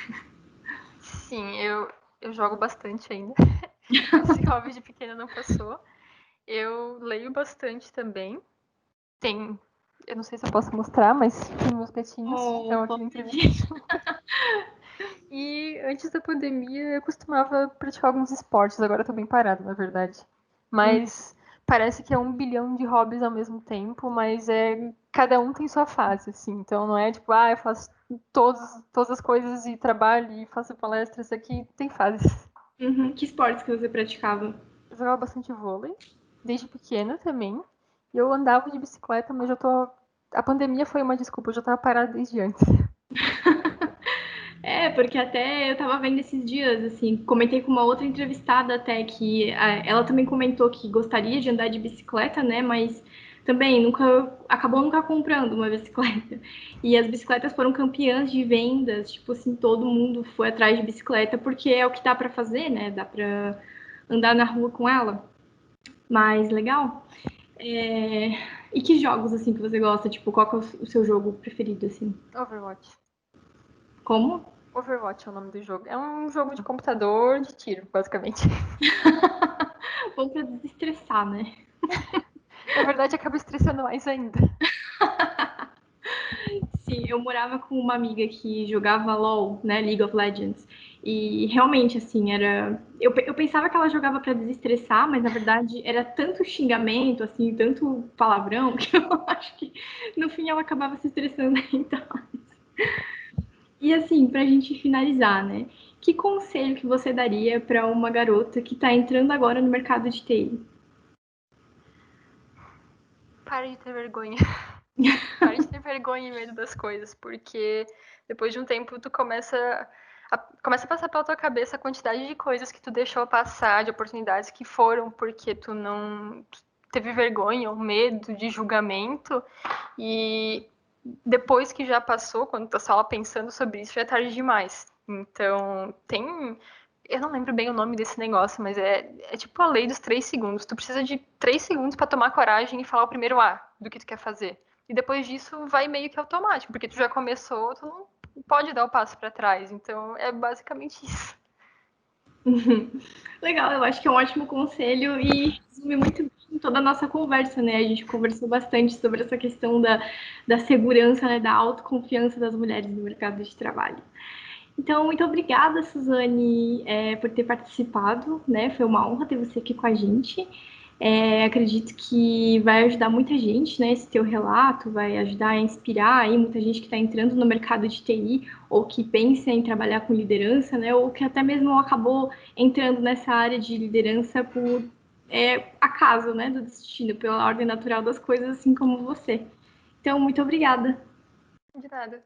Sim, eu jogo bastante ainda. Esse hobby de pequena não passou. Eu leio bastante também. Tem, eu não sei se eu posso mostrar, mas tem meus petinhos, Oh, estão aqui na entrevista. pode. E antes da pandemia eu costumava praticar alguns esportes, agora eu tô bem parada, na verdade. Mas parece que é 1 bilhão de hobbies ao mesmo tempo, mas cada um tem sua fase, assim. Então não é tipo, eu faço todas as coisas e trabalho e faço palestras aqui, tem fases. Uhum. Que esportes que você praticava? Eu jogava bastante vôlei, desde pequena também. E eu andava de bicicleta, mas a pandemia foi uma desculpa, eu já tava parada desde antes. Porque até eu tava vendo esses dias, assim, comentei com uma outra entrevistada até que ela também comentou que gostaria de andar de bicicleta, né? Mas também acabou nunca comprando uma bicicleta. E as bicicletas foram campeãs de vendas, tipo assim, todo mundo foi atrás de bicicleta porque é o que dá pra fazer, né? Dá pra andar na rua com ela. Mas legal. É, E que jogos assim que você gosta? Tipo, qual que é o seu jogo preferido assim? Overwatch. Como? Overwatch é o nome do jogo. É um jogo de computador de tiro, basicamente. Bom pra desestressar, né? Na verdade, acaba estressando mais ainda. Sim, eu morava com uma amiga que jogava LoL, né, League of Legends, e realmente, assim, era... Eu pensava que ela jogava para desestressar, mas na verdade era tanto xingamento, assim, tanto palavrão, que eu acho que no fim ela acabava se estressando então. E assim, pra gente finalizar, né, que conselho que você daria para uma garota que tá entrando agora no mercado de TI? Pare de ter vergonha. Pare de ter vergonha e medo das coisas, porque depois de um tempo tu começa a passar pela tua cabeça a quantidade de coisas que tu deixou passar, de oportunidades que foram porque tu não teve vergonha ou medo de julgamento, e depois que já passou, quando tu tá só pensando sobre isso, já é tarde demais. Então, eu não lembro bem o nome desse negócio, mas é tipo a lei dos 3 segundos. Tu precisa de 3 segundos para tomar coragem e falar o primeiro A do que tu quer fazer. E depois disso vai meio que automático, porque tu já começou, tu não pode dar o passo para trás. Então é basicamente isso. Legal, eu acho que é um ótimo conselho e resume muito bem toda a nossa conversa, né? A gente conversou bastante sobre essa questão da segurança, né? Da autoconfiança das mulheres no mercado de trabalho. Então, muito obrigada, Suzane, por ter participado, né? Foi uma honra ter você aqui com a gente. Acredito que vai ajudar muita gente, né? Esse teu relato vai ajudar a inspirar aí muita gente que está entrando no mercado de TI ou que pensa em trabalhar com liderança, né? Ou que até mesmo acabou entrando nessa área de liderança por acaso, né? Do destino, pela ordem natural das coisas, assim como você. Então, muito obrigada. De nada.